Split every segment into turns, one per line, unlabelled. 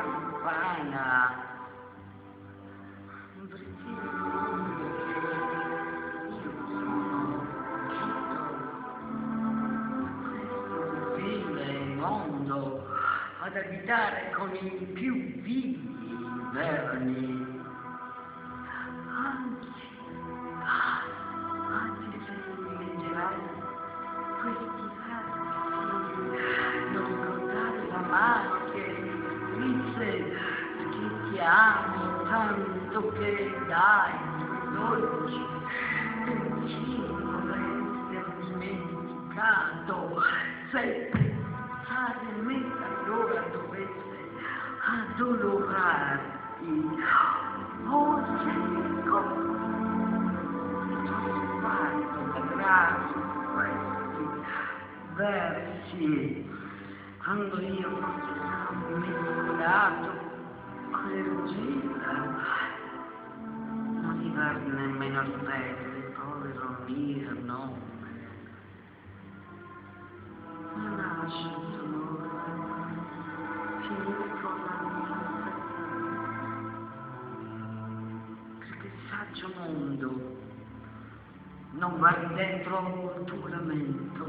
campana, un briciolo io sono uscito da questo vile mondo ad abitare con i più vivi inverni. Anzi se leggerai questi versi, non scordare la mano che mi disse che ti amo tanto che dai dolci pensiero essere dimenticato se pensare a me allora dovesse addolorarti. Oh secco questi versi quando io forse sarò mescolato con l'argilla non ti guardi nemmeno al specchio, povero mio nome, ma lascio solo finire con la mia perché saggio mondo non guardi dentro il tuo lamento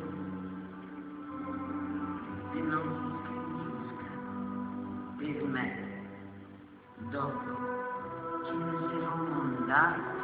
e non finisca per me dopo che ne sarò mondato